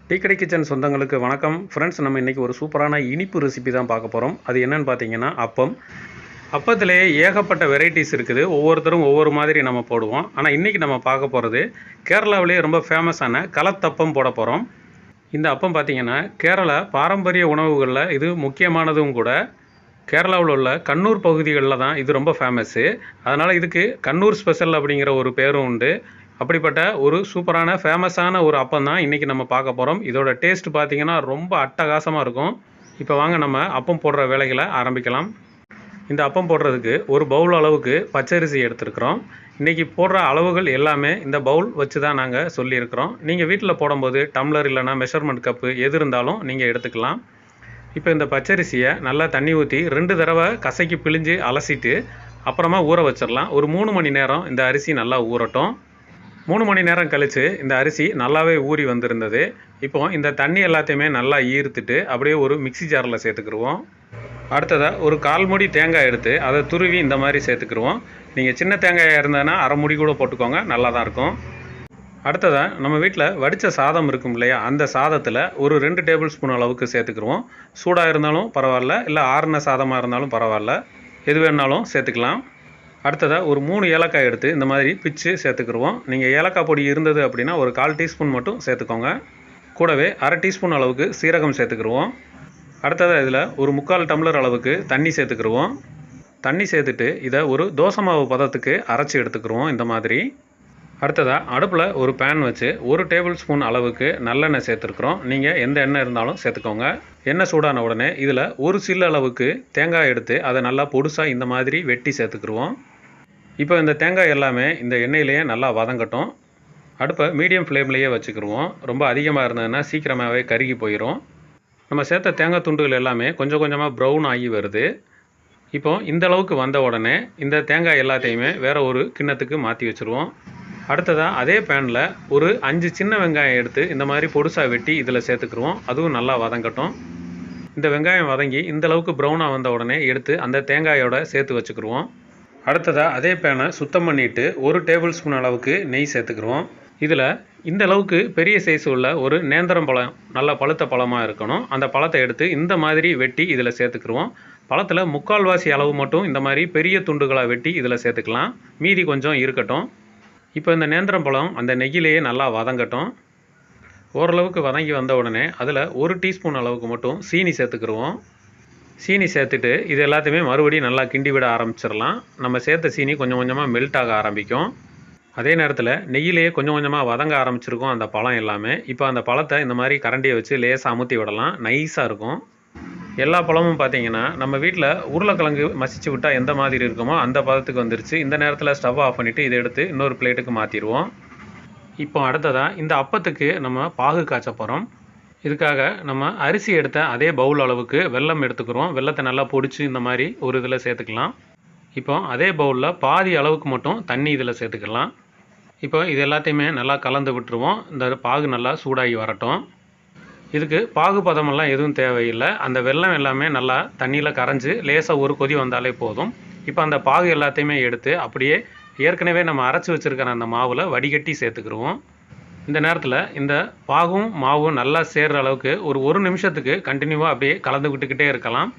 Tea கடை kitchen சொந்தங்களுக்கு வணக்கம் ஃப்ரெண்ட்ஸ். நம்ம இன்றைக்கி ஒரு சூப்பரான இனிப்பு ரெசிபி தான் பார்க்க போகிறோம். அது என்னென்னு பார்த்தீங்கன்னா அப்பத்திலேயே ஏகப்பட்ட வெரைட்டிஸ் இருக்குது. ஒவ்வொருத்தரும் ஒவ்வொரு மாதிரி நம்ம போடுவோம். ஆனால் இன்றைக்கி நம்ம பார்க்க போகிறது கேரளாவிலேயே ரொம்ப ஃபேமஸான கலத்தப்பம் போட போகிறோம். இந்த அப்பம் பார்த்திங்கன்னா கேரளா பாரம்பரிய உணவுகளில் இது முக்கியமானதும் கூட. கேரளாவில் உள்ள கண்ணூர் பகுதிகளில் தான் இது ரொம்ப ஃபேமஸ்ஸு. அதனால் இதுக்கு கண்ணூர் ஸ்பெஷல் அப்படிங்கிற ஒரு பேரும் உண்டு. அப்படிப்பட்ட ஒரு சூப்பரான ஃபேமஸான ஒரு அப்பம் தான் இன்றைக்கி நம்ம பார்க்க போகிறோம். இதோட டேஸ்ட் பார்த்திங்கன்னா ரொம்ப அட்டகாசமாக இருக்கும். இப்போ வாங்க நம்ம அப்பம் போடுற வேலைகளை ஆரம்பிக்கலாம். இந்த அப்பம் போடுறதுக்கு ஒரு பவுல் அளவுக்கு பச்சரிசி எடுத்துருக்குறோம். இன்றைக்கி போடுற அளவுகள் எல்லாமே இந்த பவுல் வச்சு தான் நாங்கள் சொல்லியிருக்கிறோம். நீங்கள் வீட்டில் போடும்போது டம்ளர் இல்லைனா மெஷர்மெண்ட் கப்பு எது இருந்தாலும் நீங்கள் எடுத்துக்கலாம். இப்போ இந்த பச்சரிசியை நல்லா தண்ணி ஊற்றி 2 தடவை கசக்கி பிழிஞ்சு அலசிட்டு அப்புறமா ஊற வச்சிடலாம். ஒரு 3 மணி நேரம் இந்த அரிசி நல்லா ஊறட்டும். 3 மணி நேரம் கழித்து இந்த அரிசி நல்லாவே ஊறி வந்திருந்தது. இப்போது இந்த தண்ணி எல்லாத்தையுமே நல்லா ஈர்த்துட்டு அப்படியே ஒரு மிக்சி ஜாரில் சேர்த்துக்கிடுவோம். அடுத்ததாக ஒரு 1/4 மூடி தேங்காய் எடுத்து அதை துருவி இந்த மாதிரி சேர்த்துக்கிடுவோம். நீங்கள் சின்ன தேங்காயாக இருந்ததுன்னா 1/2 மூடி கூட போட்டுக்கோங்க, நல்லா தான் இருக்கும். அடுத்ததாக நம்ம வீட்டில் வடித்த சாதம் இருக்கும் இல்லையா, அந்த சாதத்தில் ஒரு 2 டேபிள் ஸ்பூன் அளவுக்கு சேர்த்துக்கிடுவோம். சூடாக இருந்தாலும் பரவாயில்ல, இல்லை ஆறுன சாதமாக இருந்தாலும் பரவாயில்ல, எது வேணாலும் சேர்த்துக்கலாம். அடுத்ததாக ஒரு 3 ஏலக்காய் எடுத்து இந்த மாதிரி பிச்சு சேர்த்துக்கிடுவோம். நீங்கள் ஏலக்காய் பொடி இருந்தது அப்படின்னா ஒரு 1/4 டீஸ்பூன் மட்டும் சேர்த்துக்கோங்க. கூடவே 1/2 டீஸ்பூன் அளவுக்கு சீரகம் சேர்த்துக்கிடுவோம். அடுத்ததாக இதில் ஒரு 3/4 டம்ளர் அளவுக்கு தண்ணி சேர்த்துக்கிடுவோம். தண்ணி சேர்த்துட்டு இதை ஒரு தோசை மாவு பதத்துக்கு அரைச்சி எடுத்துக்கிடுவோம் இந்த மாதிரி. அடுத்ததாக அடுப்பில் ஒரு பேன் வச்சு 1 டேபிள் ஸ்பூன் அளவுக்கு நல்லெண்ணெய் சேர்த்துருக்குறோம். நீங்கள் எந்த எண்ணெய் இருந்தாலும் சேர்த்துக்கோங்க. எண்ணெய் சூடான உடனே இதில் ஒரு சில்லு அளவுக்கு தேங்காய் எடுத்து அதை நல்லா பொடுசாக இந்த மாதிரி வெட்டி சேர்த்துக்கிடுவோம். இப்போ இந்த தேங்காய் எல்லாமே இந்த எண்ணெயிலேயே நல்லா வதங்கட்டும். அடுப்பை மீடியம் ஃப்ளேம்லேயே வச்சுக்கிடுவோம். ரொம்ப அதிகமாக இருந்ததுன்னா சீக்கிரமாகவே கருகி போயிடும். நம்ம சேர்த்த தேங்காய் துண்டுகள் எல்லாமே கொஞ்சம் கொஞ்சமாக ப்ரௌன் ஆகி வருது. இப்போது இந்த அளவுக்கு வந்த உடனே இந்த தேங்காய் எல்லாத்தையுமே வேறு ஒரு கிண்ணத்துக்கு மாற்றி வச்சுருவோம். அடுத்ததாக அதே பேனில் ஒரு 5 சின்ன வெங்காயம் எடுத்து இந்த மாதிரி பொடுசாக வெட்டி இதில் சேர்த்துக்கிடுவோம். அதுவும் நல்லா வதங்கட்டும். இந்த வெங்காயம் வதங்கி இந்த அளவுக்கு ப்ரௌனாக வந்த உடனே எடுத்து அந்த தேங்காயோட சேர்த்து வச்சுக்கிடுவோம். அடுத்ததாக அதே பேனை சுத்தம் பண்ணிவிட்டு 1 டேபிள் ஸ்பூன் அளவுக்கு நெய் சேர்த்துக்கிடுவோம். இதில் இந்த அளவுக்கு பெரிய சைஸ் உள்ள ஒரு நேந்திரம் பழம், நல்லா பழுத்த பழமாக இருக்கணும். அந்த பழத்தை எடுத்து இந்த மாதிரி வெட்டி இதில் சேர்த்துக்கிடுவோம். பழத்தில் 3/4 அளவு மட்டும் இந்த மாதிரி பெரிய துண்டுகளாக வெட்டி இதில் சேர்த்துக்கலாம். மீதி கொஞ்சம் இருக்கட்டும். இப்போ இந்த நேந்திரம் பழம் அந்த நெய்யிலேயே நல்லா வதங்கட்டும். ஓரளவுக்கு வதங்கி வந்த உடனே அதில் 1 டீஸ்பூன் அளவுக்கு மட்டும் சீனி சேர்த்துக்கிடுவோம். சீனி சேர்த்துட்டு இது எல்லாத்தையுமே மறுபடியும் நல்லா கிண்டி விட ஆரம்பிச்சிடலாம். நம்ம சேர்த்த சீனி கொஞ்சம் கொஞ்சமாக மெல்ட் ஆக ஆரம்பிக்கும். அதே நேரத்தில் நெய்யிலேயே கொஞ்சம் கொஞ்சமாக வதங்க ஆரம்பிச்சிருக்கும் அந்த பழம் எல்லாமே. இப்போ அந்த பழத்தை இந்த மாதிரி கரண்டியை வச்சு லேசாக அமுத்தி விடலாம். நைஸாக இருக்கும். எல்லா பழமும் பார்த்திங்கன்னா நம்ம வீட்டில் உருளைக்கிழங்கு மசிச்சு விட்டால் எந்த மாதிரி இருக்குமோ அந்த பதத்துக்கு வந்துருச்சு. இந்த நேரத்தில் ஸ்டவ் ஆஃப் பண்ணிவிட்டு இதை எடுத்து இன்னொரு பிளேட்டுக்கு மாற்றிடுவோம். இப்போ அடுத்ததாக இந்த அப்பத்துக்கு நம்ம பாகு காய்ச்ச போகிறோம். இதுக்காக நம்ம அரிசி எடுத்த அதே பவுல் அளவுக்கு வெல்லம் எடுத்துக்கிறோம். வெல்லத்தை நல்லா பொடிச்சு இந்த மாதிரி ஒரு இதில் சேர்த்துக்கலாம். இப்போ அதே பவுலில் பாதி அளவுக்கு மட்டும் தண்ணி இதில் சேர்த்துக்கலாம். இப்போ இது எல்லாத்தையுமே நல்லா கலந்து விட்டுருவோம். இந்த பாகு நல்லா சூடாகி வரட்டும். இதுக்கு பாகு பதமெல்லாம் எதுவும் தேவையில்லை. அந்த வெல்லம் எல்லாமே நல்லா தண்ணியில் கரைஞ்சி லேசாக ஒரு கொதி வந்தாலே போதும். இப்போ அந்த பாகு எல்லாத்தையுமே எடுத்து அப்படியே ஏற்கனவே நம்ம அரைச்சி வச்சுருக்கிற அந்த மாவில் வடிகட்டி சேர்த்துக்கிடுவோம். இந்த நேரத்தில் இந்த பாகும் மாவும் நல்லா சேர்கிற அளவுக்கு ஒரு நிமிஷத்துக்கு கண்டினியூவாக அப்படியே கலந்து விட்டுக்கிட்டே இருக்கலாம்.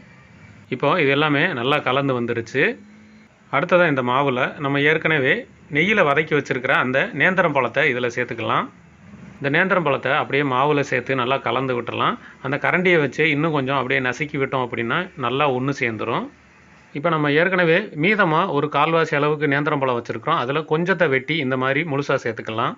இப்போது இது எல்லாமே நல்லா கலந்து வந்துருச்சு. அடுத்ததாக இந்த மாவில் நம்ம ஏற்கனவே நெய்யில் வதக்கி வச்சுருக்கிற அந்த நேந்திரம் பழத்தை இதில் சேர்த்துக்கலாம். இந்த நேந்திரம் பழத்தை அப்படியே மாவில் சேர்த்து நல்லா கலந்து விட்டுடலாம். அந்த கரண்டியை வச்சு இன்னும் கொஞ்சம் அப்படியே நசுக்கி விட்டோம் அப்படின்னா நல்லா ஒன்று சேர்ந்துடும். இப்போ நம்ம ஏற்கனவே மீதமாக ஒரு 1/4 அளவுக்கு நேந்திரம் பழம் வச்சுருக்கிறோம். அதில் கொஞ்சத்தை வெட்டி இந்த மாதிரி முழுசாக சேர்த்துக்கலாம்.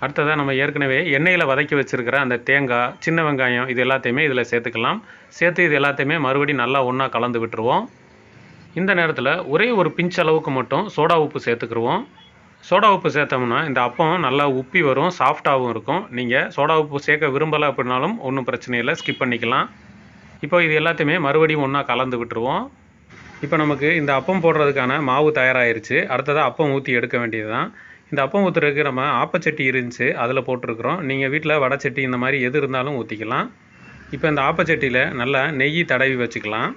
அடுத்ததாக நம்ம ஏற்கனவே எண்ணெயில் வதக்கி வச்சுருக்கிற அந்த தேங்காய், சின்ன வெங்காயம் இது எல்லாத்தையுமே இதில் சேர்த்துக்கலாம். சேர்த்து இது எல்லாத்தையுமே மறுபடியும் நல்லா ஒன்றா கலந்து விட்டுருவோம். இந்த நேரத்தில் ஒரே ஒரு பிஞ்ச் அளவுக்கு மட்டும் சோடா உப்பு சேர்த்துக்கிடுவோம். சோடா உப்பு சேர்த்தோம்னா இந்த அப்பம் நல்லா உப்பி வரும், சாஃப்டாகவும் இருக்கும். நீங்கள் சோடா உப்பு சேர்க்க விரும்பலை அப்படின்னாலும் ஒன்றும் பிரச்சனை இல்லை, ஸ்கிப் பண்ணிக்கலாம். இப்போ இது எல்லாத்தையுமே மறுபடியும் ஒன்றா கலந்து விட்டுருவோம். இப்போ நமக்கு இந்த அப்பம் போடுறதுக்கான மாவு தயாராகிருச்சு. அடுத்ததாக அப்பம் ஊற்றி எடுக்க வேண்டியது தான். இந்த அப்பம் ஊற்றுறதுக்கு நம்ம ஆப்பச்சட்டி இருந்துச்சு, அதில் போட்டிருக்கிறோம். நீங்கள் வீட்டில் வடைச்சட்டி இந்த மாதிரி எது இருந்தாலும் ஊற்றிக்கலாம். இப்போ இந்த ஆப்பச்சட்டியில் நல்லா நெய் தடவி வச்சுக்கலாம்.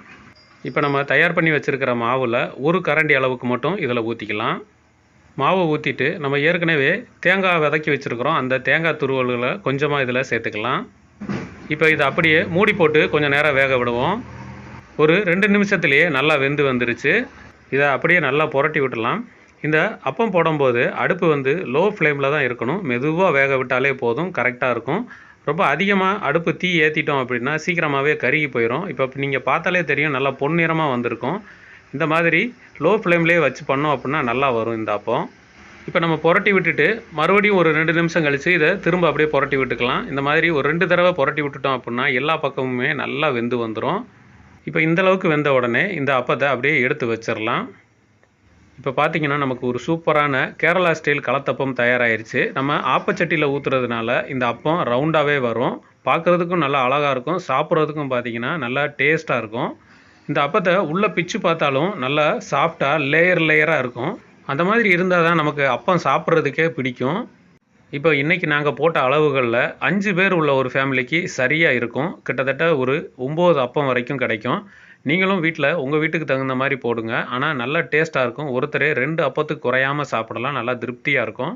இப்போ நம்ம தயார் பண்ணி வச்சுருக்கிற மாவில் 1 கரண்டி அளவுக்கு மட்டும் இதில் ஊற்றிக்கலாம். மாவை ஊற்றிட்டு நம்ம ஏற்கனவே தேங்காய் வதக்கி வச்சுருக்குறோம். அந்த தேங்காய் துருவல்களை கொஞ்சமாக இதில் சேர்த்துக்கலாம். இப்போ இதை அப்படியே மூடி போட்டு கொஞ்சம் நேரம் வேக விடுவோம். ஒரு 2 நிமிஷத்துலேயே நல்லா வெந்து வந்துருச்சு. இதை அப்படியே நல்லா புரட்டி விட்டுடலாம். இந்த அப்பம் போடும்போது அடுப்பு வந்து லோ ஃப்ளேமில் தான் இருக்கணும். மெதுவாக வேக விட்டாலே போதும், கரெக்டாக இருக்கும். ரொம்ப அதிகமாக அடுப்பு தீ ஏற்றிட்டோம் அப்படின்னா சீக்கிரமாகவே கருகி போயிடும். இப்போ நீங்கள் பார்த்தாலே தெரியும், நல்லா பொன்னிறமாக வந்திருக்கும். இந்த மாதிரி லோ ஃப்ளேம்லேயே வச்சு பண்ணோம் அப்படின்னா நல்லா வரும் இந்த அப்பம். இப்போ நம்ம புரட்டி விட்டுட்டு மறுபடியும் ஒரு 2 நிமிஷம் கழித்து இதை திரும்ப அப்படியே புரட்டி விட்டுக்கலாம். இந்த மாதிரி ஒரு 2 தடவை புரட்டி விட்டுட்டோம் அப்படின்னா எல்லா பக்கமுமே நல்லா வெந்து வந்துடும். இப்போ இந்தளவுக்கு வெந்த உடனே இந்த அப்பத்தை அப்படியே எடுத்து வச்சிடலாம். இப்போ பார்த்தீங்கன்னா நமக்கு ஒரு சூப்பரான கேரளா ஸ்டைல் கலத்தப்பம் தயாராகிருச்சு. நம்ம ஆப்பச்சட்டியில் ஊற்றுறதுனால இந்த அப்பம் ரவுண்டாகவே வரும். பார்க்குறதுக்கும் நல்லா அழகாக இருக்கும். சாப்பிட்றதுக்கும் பார்த்தீங்கன்னா நல்லா டேஸ்ட்டாக இருக்கும். இந்த அப்பத்தை உள்ளே பிச்சு பார்த்தாலும் நல்லா சாஃப்டாக லேயராக இருக்கும். அந்த மாதிரி இருந்தால் தான் நமக்கு அப்பம் சாப்பிட்றதுக்கே பிடிக்கும். இப்போ இன்றைக்கி நாங்கள் போட்ட அளவுகளில் 5 பேர் உள்ள ஒரு ஃபேமிலிக்கு சரியாக இருக்கும். கிட்டத்தட்ட ஒரு 9 அப்பம் வரைக்கும் கிடைக்கும். நீங்களும் வீட்டில் உங்கள் வீட்டுக்கு தகுந்த மாதிரி போடுங்க. ஆனால் நல்லா டேஸ்ட்டாக இருக்கும். ஒருத்தரே 2 அப்பத்துக்கு குறையாமல் சாப்பிடலாம். நல்லா திருப்தியாக இருக்கும்.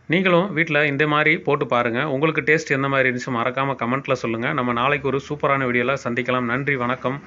நீங்களும் வீட்டில் இந்த மாதிரி போட்டு பாருங்கள். உங்களுக்கு டேஸ்ட் எந்த மாதிரி இருந்துச்சு மறக்காமல் கமெண்ட்டில் சொல்லுங்கள். நம்ம நாளைக்கு ஒரு சூப்பரான வீடியோவில் சந்திக்கலாம். நன்றி, வணக்கம்.